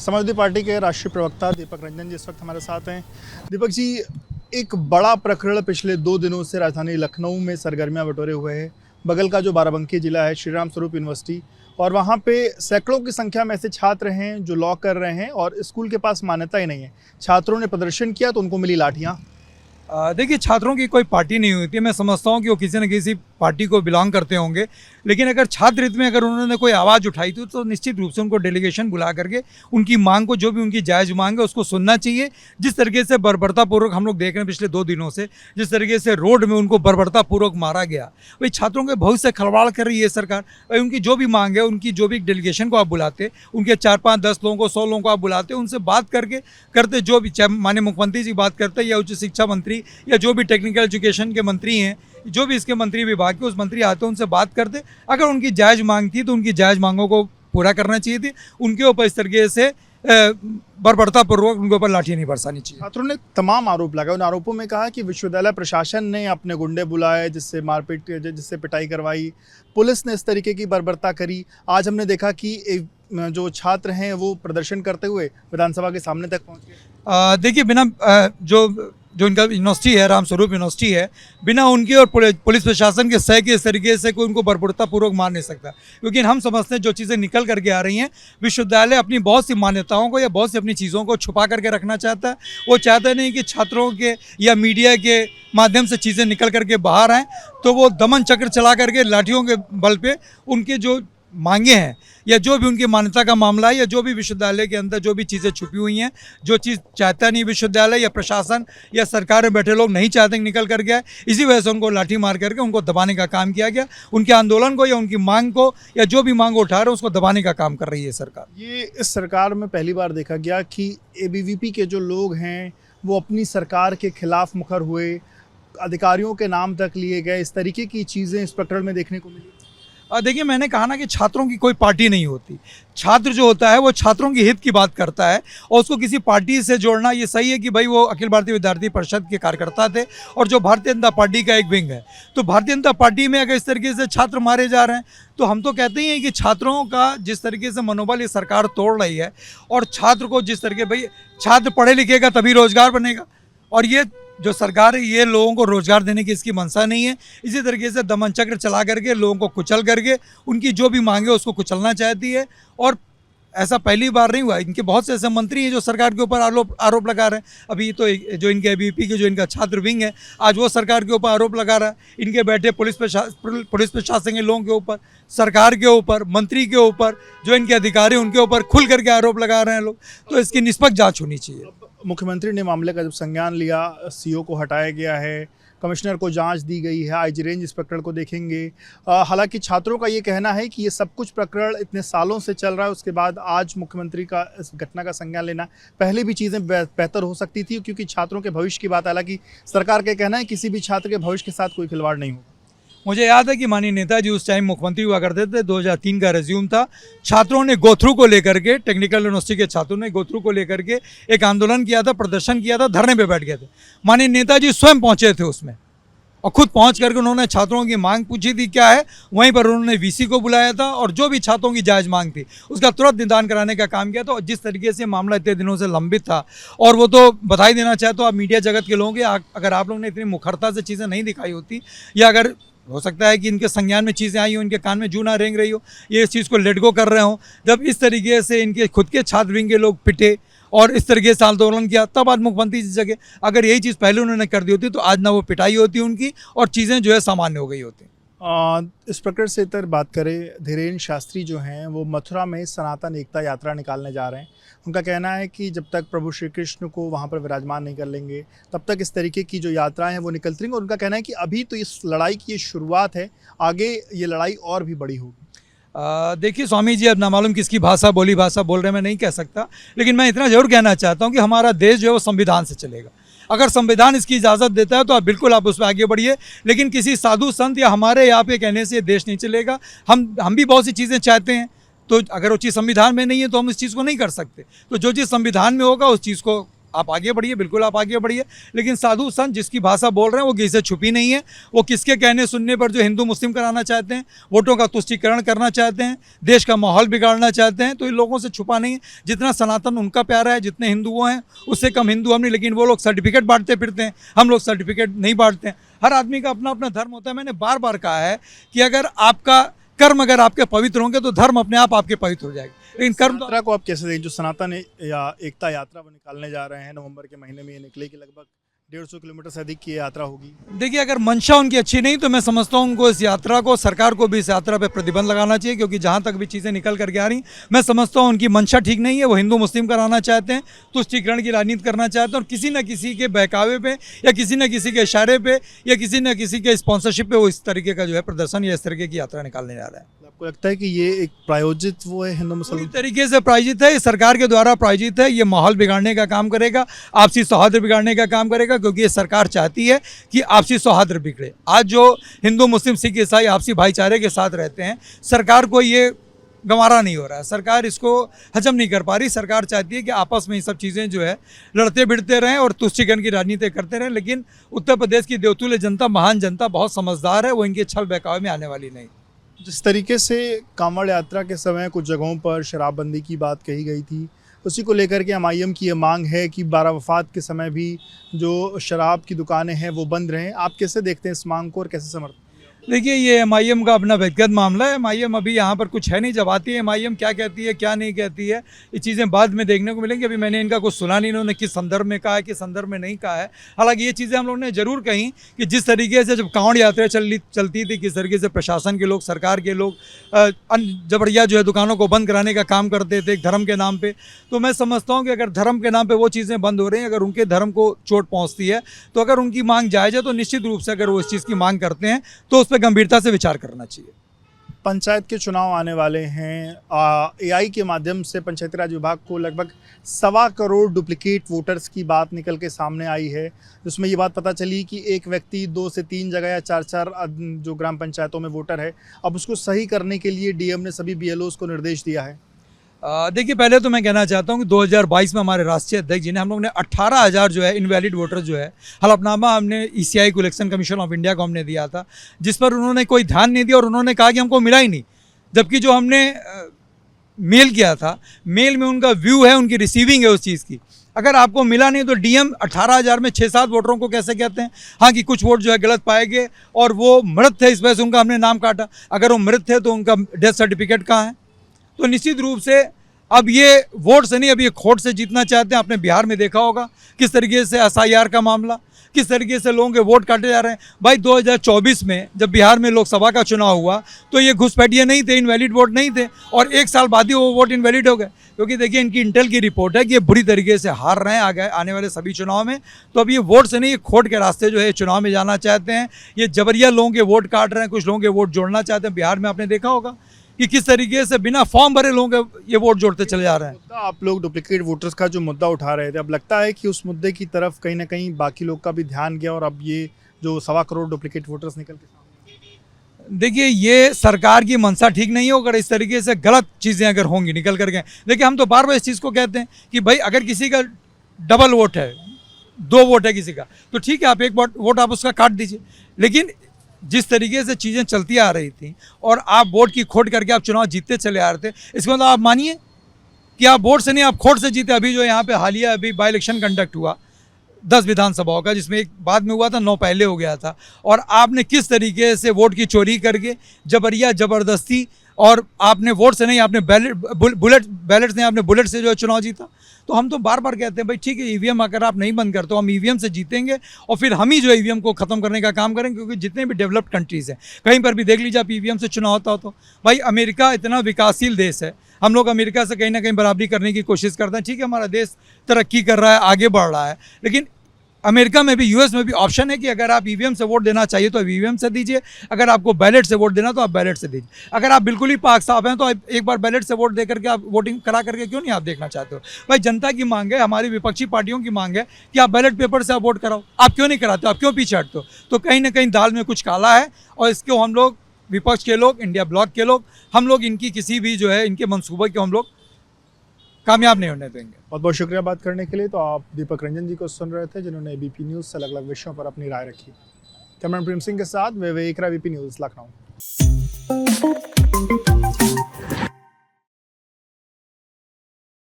Samajwadi party के राष्ट्रीय प्रवक्ता दीपक रंजन जी इस वक्त हमारे साथ हैं। दीपक जी, एक बड़ा प्रकरण पिछले 2 दिनों से राजधानी लखनऊ में सरगर्मियां बटोरे हुए है। बगल का जो बाराबंकी जिला है, श्री राम स्वरूप यूनिवर्सिटी, और वहाँ पे सैकड़ों की संख्या में ऐसे छात्र हैं जो लॉ कर रहे हैं और स्कूल के पास मान्यता ही नहीं है। छात्रों ने प्रदर्शन किया तो उनको मिली लाठियाँ। देखिए, छात्रों की कोई पार्टी नहीं होती है। मैं समझता हूँ कि वो किसी न किसी पार्टी को बिलोंग करते होंगे, लेकिन अगर छात्र हित में अगर उन्होंने कोई आवाज़ उठाई थी तो निश्चित रूप से उनको डेलीगेशन बुला करके उनकी मांग को, जो भी उनकी जायज़ मांग है, उसको सुनना चाहिए। जिस तरीके से बर्बरतापूर्वक हम लोग देख रहे हैं पिछले 2 दिनों से, जिस तरीके से रोड में उनको बर्बरतापूर्वक मारा गया, वही छात्रों के भविष्य से खिलवाड़ कर रही है सरकार। भाई, उनकी जो भी मांग है, उनकी जो भी डेलीगेशन को आप बुलाते, उनके 4, 5, 10 लोगों को, 100 लोगों को आप बुलाते, उनसे बात करते, जो भी, चाहे माननीय मुख्यमंत्री जी बात करते या उच्च शिक्षा मंत्री या जो भी टेक्निकल एजुकेशन के मंत्री हैं, जो भी इसके मंत्री विभाग के उस मंत्री आते हैं, उनसे बात करते। अगर उनकी जायज़ मांग थी तो उनकी जायज़ मांगों को पूरा करना चाहिए थी। उनके ऊपर इस तरीके से बर्बरतापूर्वक उनके ऊपर लाठी नहीं बरसानी चाहिए। छात्रों ने तमाम आरोप लगाए। उन आरोपों में कहा कि विश्वविद्यालय प्रशासन ने अपने गुंडे बुलाए, जिससे मारपीट, जिससे पिटाई करवाई, पुलिस ने इस तरीके की बर्बरता करी। आज हमने देखा कि जो छात्र हैं वो प्रदर्शन करते हुए विधानसभा के सामने तक पहुँच गए। देखिए, बिना जो इनका यूनिवर्सिटी है, राम स्वरूप यूनिवर्सिटी है, बिना उनके और पुलिस प्रशासन के सह के इस तरीके से कोई उनको बर्बरतापूर्वक मार नहीं सकता। क्योंकि हम समझते हैं जो चीज़ें निकल करके आ रही हैं, विश्वविद्यालय अपनी बहुत सी मान्यताओं को या बहुत सी अपनी चीज़ों को छुपा करके रखना चाहता है। वो चाहता नहीं कि छात्रों के या मीडिया के माध्यम से चीज़ें निकल करके बाहर आएँ, तो वो दमन चक्र चला करके लाठियों के बल पे उनके जो मांगे हैं या जो भी उनकी मान्यता का मामला है या जो भी विश्वविद्यालय के अंदर जो भी चीज़ें छुपी हुई हैं, जो चीज़ चाहता नहीं विश्वविद्यालय या प्रशासन या सरकार में बैठे लोग नहीं चाहते निकल कर गया, इसी वजह से उनको लाठी मार करके उनको दबाने का काम किया गया। उनके आंदोलन को या उनकी मांग को या जो भी मांग उठा रहे हैं उसको दबाने का काम कर रही है सरकार। ये इस सरकार में पहली बार देखा गया कि एबीवीपी के जो लोग हैं वो अपनी सरकार के खिलाफ मुखर हुए, अधिकारियों के नाम तक लिए गए। इस तरीके की चीज़ें इस प्रकरण में देखने को मिली। देखिए, मैंने कहा ना कि छात्रों की कोई पार्टी नहीं होती। छात्र जो होता है वो छात्रों के हित की बात करता है और उसको किसी पार्टी से जोड़ना ये सही है कि भाई वो अखिल भारतीय विद्यार्थी परिषद के कार्यकर्ता थे और जो भारतीय जनता पार्टी का एक विंग है, तो भारतीय जनता पार्टी में अगर इस तरीके से छात्र मारे जा रहे हैं तो हम तो कहते ही हैं कि छात्रों का जिस तरीके से मनोबल ये सरकार तोड़ रही है और छात्र को जिस तरीके, भाई छात्र पढ़े लिखेगा तभी रोजगार बनेगा, और ये जो सरकार है ये लोगों को रोजगार देने की इसकी मंशा नहीं है। इसी तरीके से दमन चक्र चला करके लोगों को कुचल करके उनकी जो भी मांगे उसको कुचलना चाहती है। और ऐसा पहली बार नहीं हुआ, इनके बहुत से ऐसे मंत्री हैं जो सरकार के ऊपर आरोप लगा रहे हैं। अभी तो जो इनके एबीवीपी के जो इनका छात्र विंग है, आज वो सरकार के ऊपर आरोप लगा रहा है। इनके बैठे पुलिस प्रशासन के लोगों के ऊपर, सरकार के ऊपर, मंत्री के ऊपर, जो इनके अधिकारी उनके ऊपर खुल करके आरोप लगा रहे हैं लोग। तो इसकी निष्पक्ष जाँच होनी चाहिए। मुख्यमंत्री ने मामले का जब संज्ञान लिया, सीओ को हटाया गया है, कमिश्नर को जांच दी गई है, आईजी रेंज इस प्रकरण को देखेंगे। हालांकि छात्रों का ये कहना है कि ये सब कुछ प्रकरण इतने सालों से चल रहा है, उसके बाद आज मुख्यमंत्री का इस घटना का संज्ञान लेना, पहले भी चीज़ें बेहतर हो सकती थी, क्योंकि छात्रों के भविष्य की बात। हालांकि सरकार का कहना है किसी भी छात्र के भविष्य के साथ कोई खिलवाड़ नहीं होगा। मुझे याद है कि माननीय नेताजी उस टाइम मुख्यमंत्री हुआ करते थे, 2003 का रेज्यूम था। छात्रों ने गोथ्रू को लेकर के, टेक्निकल यूनिवर्सिटी के छात्रों ने गोथ्रू को लेकर के एक आंदोलन किया था, प्रदर्शन किया था, धरने पे बैठ गए थे। माननीय नेताजी स्वयं पहुंचे थे उसमें और खुद पहुंच करके उन्होंने छात्रों की मांग पूछी थी क्या है। वहीं पर उन्होंने वीसी को बुलाया था और जो भी छात्रों की जायज़ मांग थी उसका तुरंत निदान कराने का काम किया था। और जिस तरीके से मामला इतने दिनों से लंबित था, और वो तो बधाई देना चाहे तो आप मीडिया जगत के लोगों के, अगर आप लोगों ने इतनी मुखरता से चीज़ें नहीं दिखाई होती, या अगर हो सकता है कि इनके संज्ञान में चीज़ें आई हो, इनके कान में जू ना रेंग रही हो, ये इस चीज़ को लेट गो कर रहे हो, जब इस तरीके से इनके खुद के छात्र विंग के लोग पिटे और इस तरीके से आंदोलन किया, तब आज मुख्यमंत्री की जगह अगर यही चीज़ पहले उन्होंने कर दी होती तो आज ना वो पिटाई होती उनकी और चीज़ें जो है सामान्य हो गई होती। इस प्रकरण से इतर बात करें, धीरेन्द्र शास्त्री जो हैं वो मथुरा में सनातन एकता यात्रा निकालने जा रहे हैं। उनका कहना है कि जब तक प्रभु श्री कृष्ण को वहाँ पर विराजमान नहीं कर लेंगे तब तक इस तरीके की जो यात्राएं हैं वो निकलती रहेंगी। और उनका कहना है कि अभी तो इस लड़ाई की ये शुरुआत है, आगे ये लड़ाई और भी बड़ी होगी। देखिए स्वामी जी, अब ना मालूम किसकी भाषा बोल रहे हैं, मैं नहीं कह सकता, लेकिन मैं इतना जरूर कहना चाहता हूँ कि हमारा देश जो है वो संविधान से चलेगा। अगर संविधान इसकी इजाज़त देता है तो आप बिल्कुल आप उस पर आगे बढ़िए, लेकिन किसी साधु संत या हमारे यहाँ पे कहने से देश नहीं चलेगा। हम भी बहुत सी चीज़ें चाहते हैं, तो अगर वो चीज़ संविधान में नहीं है तो हम इस चीज़ को नहीं कर सकते। तो जो चीज़ संविधान में होगा उस चीज़ को आप आगे बढ़िए, बिल्कुल आप आगे बढ़िए, लेकिन साधु संत जिसकी भाषा बोल रहे हैं वो किसी से छुपी नहीं है। वो किसके कहने सुनने पर जो हिंदू मुस्लिम कराना चाहते हैं, वोटों का तुष्टीकरण करना चाहते हैं, देश का माहौल बिगाड़ना चाहते हैं, तो इन लोगों से छुपा नहीं है। जितना सनातन उनका प्यारा है, जितने हिंदू वो हैं उससे कम हिंदू हम नहीं, लेकिन वो लोग सर्टिफिकेट बांटते फिरते हैं, हम लोग सर्टिफिकेट नहीं बांटते हैं। हर आदमी का अपना अपना धर्म होता है। मैंने बार बार कहा है कि अगर आपका कर्म अगर आपके पवित्र होंगे तो धर्म अपने आप आपके पवित्र हो जाएगा, लेकिन कर्म यात्रा को आप कैसे देखें? जो सनातन या एकता यात्रा वो निकालने जा रहे हैं, नवंबर के महीने में ये निकलेगी, लगभग 150 किलोमीटर से अधिक की ये यात्रा होगी। देखिए, अगर मंशा उनकी अच्छी नहीं तो मैं समझता हूँ उनको इस यात्रा को, सरकार को भी इस यात्रा पे प्रतिबंध लगाना चाहिए, क्योंकि जहाँ तक भी चीज़ें निकल करके आ रही मैं समझता हूँ उनकी मंशा ठीक नहीं है। वो हिंदू मुस्लिम कराना चाहते हैं, तुष्टीकरण की राजनीति करना चाहते हैं, और किसी न किसी के बहकावे पे या किसी न किसी के इशारे पे या किसी न किसी के स्पॉन्सरशिप पे वो इस तरीके का जो है प्रदर्शन या इस तरीके की यात्रा निकालने जा रहा है। आपको लगता है कि ये एक प्रायोजित वो है हिंदू पूरी मुसलमान? तरीके से प्रायोजित है, ये सरकार के द्वारा प्रायोजित है। ये माहौल बिगाड़ने का काम करेगा, आपसी सौहार्द बिगाड़ने का काम करेगा, क्योंकि ये सरकार चाहती है कि आपसी सौहार्द बिगड़े। आज जो हिंदू मुस्लिम सिख ईसाई आपसी भाईचारे के साथ रहते हैं, सरकार को ये गंवारा नहीं हो रहा है, सरकार इसको हजम नहीं कर पा रही। सरकार चाहती है कि आपस में ये सब चीज़ें जो है लड़ते भिड़ते रहें और तुष्टीकरण की राजनीति करते रहें, लेकिन उत्तर प्रदेश की देवतुल्य जनता, महान जनता बहुत समझदार है, वो इनके छल बहकावे में आने वाली नहीं। जिस तरीके से कांवड़ यात्रा के समय कुछ जगहों पर शराबबंदी की बात कही गई थी, उसी को लेकर के एमआईएम की ये मांग है कि बारावफात के समय भी जो शराब की दुकानें हैं वो बंद रहें। आप कैसे देखते हैं इस मांग को और कैसे समर्थन? देखिए, ये एमआईएम का अपना व्यक्तिगत मामला है। एमआईएम अभी यहाँ पर कुछ है नहीं, जब आती है एमआईएम क्या कहती है क्या नहीं कहती है, ये चीज़ें बाद में देखने को मिलेंगी। अभी मैंने इनका कुछ सुना नहीं, इन्होंने किस संदर्भ में कहा है, किस संदर्भ में नहीं कहा है। हालांकि ये चीज़ें हम लोगों ने जरूर कही कि जिस तरीके से जब कांवड़ यात्रा चलती थी, किस तरीके से प्रशासन के लोग, सरकार के लोग जबरिया जो है दुकानों को बंद कराने का काम करते थे धर्म के नाम पर। तो मैं समझता हूँ कि अगर धर्म के नाम पर वो चीज़ें बंद हो रही हैं, अगर उनके धर्म को चोट पहुँचती है, तो अगर उनकी मांग जायज़ है तो निश्चित रूप से अगर वो इस चीज़ की मांग करते हैं तो उस पर गंभीरता से विचार करना चाहिए। पंचायत के चुनाव आने वाले हैं। एआई के माध्यम से पंचायती राज विभाग को लगभग 1.25 करोड़ डुप्लीकेट वोटर्स की बात निकल के सामने आई है, जिसमें ये बात पता चली कि एक व्यक्ति 2 से 3 जगह या 4 जो ग्राम पंचायतों में वोटर है, अब उसको सही करने के लिए डीएम ने सभी बीएलओज को निर्देश दिया है। देखिए, पहले तो मैं कहना चाहता हूँ कि 2022 में हमारे राष्ट्रीय अध्यक्ष जी ने, हम लोग ने 18,000 जो है इनवैलिड वोटर जो है हलफनामा हमने ईसीआई को, इलेक्शन कमीशन ऑफ इंडिया को हमने दिया था, जिस पर उन्होंने कोई ध्यान नहीं दिया और उन्होंने कहा कि हमको मिला ही नहीं। जबकि जो हमने मेल किया था, मेल में उनका व्यू है, उनकी रिसीविंग है उस चीज़ की। अगर आपको मिला नहीं तो डीएम 18,000 में 6-7 वोटरों को कैसे कहते हैं? हाँ, कि कुछ वोट जो है गलत पाए गए और वो मृत थे, इस वजह से उनका हमने नाम काटा। अगर वो मृत थे तो उनका डेथ सर्टिफिकेट कहाँ है? तो निश्चित रूप से अब ये वोट से नहीं, अब ये खोट से जीतना चाहते हैं। आपने बिहार में देखा होगा किस तरीके से एसआईआर का मामला, किस तरीके से लोगों के वोट काटे जा रहे हैं। भाई 2024 में जब बिहार में लोकसभा का चुनाव हुआ तो ये घुसपैठिए नहीं थे, इनवैलिड वोट नहीं थे, और 1 साल बाद ही वो वोट इनवैलिड हो गए। क्योंकि देखिए, इनकी इंटेल की रिपोर्ट है कि ये बुरी तरीके से हार रहे हैं आने वाले सभी चुनाव में। तो अब ये वोट से नहीं, ये खोट के रास्ते जो है चुनाव में जाना चाहते हैं। ये जबरिया लोगों के वोट काट रहे हैं, कुछ लोगों के वोट जोड़ना चाहते हैं। बिहार में आपने देखा होगा कि किस तरीके से बिना फॉर्म भरे लोगों के ये वोट जोड़ते चले जा रहे हैं। आप लोग डुप्लीकेट वोटर्स का जो मुद्दा उठा रहे थे, अब लगता है कि उस मुद्दे की तरफ कहीं ना कहीं बाकी लोग का भी ध्यान गया और अब ये जो 1.25 करोड़ डुप्लीकेट वोटर्स निकल के सामने? देखिए, ये सरकार की मंशा ठीक नहीं हो। अगर इस तरीके से गलत चीज़ें अगर होंगी निकल करके, देखिए हम तो बार बार इस चीज़ को कहते हैं कि भाई अगर किसी का डबल वोट है, 2 वोट है किसी का, तो ठीक है, आप 1 वोट आप उसका काट दीजिए। लेकिन जिस तरीके से चीज़ें चलती आ रही थी और आप वोट की खोट करके आप चुनाव जीतते चले आ रहे थे, इसके मतलब आप मानिए कि आप वोट से नहीं, आप खोट से जीते। अभी जो यहाँ पे हालिया अभी बाई इलेक्शन कंडक्ट हुआ 10 विधानसभाओं का, जिसमें एक बाद में हुआ था, 9 पहले हो गया था, और आपने किस तरीके से वोट की चोरी करके जबरिया ज़बरदस्ती, और आपने वोट से नहीं, आपने बैलेट से नहीं, आपने बुलेट से जो है चुनाव जीता। तो हम तो बार बार कहते हैं भाई ठीक है, ईवीएम अगर आप नहीं बंद करते हो, हम ईवीएम से जीतेंगे और फिर हम ही जो है ईवीएम को ख़त्म करने का काम करेंगे। क्योंकि जितने भी डेवलप्ड कंट्रीज़ हैं, कहीं पर भी देख लीजिए आप, ईवीएम से चुनाव होता हो। तो भाई अमेरिका इतना विकासशील देश है, हम लोग अमेरिका से कहीं ना कहीं बराबरी करने की कोशिश करते हैं। ठीक है, हमारा देश तरक्की कर रहा है, आगे बढ़ रहा है, लेकिन अमेरिका में भी, यूएस में भी ऑप्शन है कि अगर आप ईवीएम से वोट देना चाहिए तो ईवीएम से दीजिए, अगर आपको बैलेट से वोट देना तो आप बैलेट से दीजिए। अगर आप बिल्कुल ही पाक साफ हैं तो आप एक बार बैलेट से वोट दे करके आप वोटिंग करा करके क्यों नहीं आप देखना चाहते हो? भाई जनता की मांग है, हमारी विपक्षी पार्टियों की मांग है कि आप बैलेट पेपर से आप वोट कराओ। आप क्यों नहीं कराते हो? आप क्यों पीछे हटते हो? तो कहीं ना कहीं दाल में कुछ काला है, और इसको हम लोग, विपक्ष के लोग, इंडिया ब्लॉक के लोग, हम लोग इनकी किसी भी जो है इनके मंसूबे को हम लोग कामयाब नहीं होने देंगे। बहुत बहुत शुक्रिया बात करने के लिए। तो आप दीपक रंजन जी को सुन रहे थे, जिन्होंने एबीपी न्यूज़ से अलग अलग विषयों पर अपनी राय रखी। कैमरामैन प्रेम सिंह के साथ विवेक रा, एबीपी न्यूज़ लखनऊ।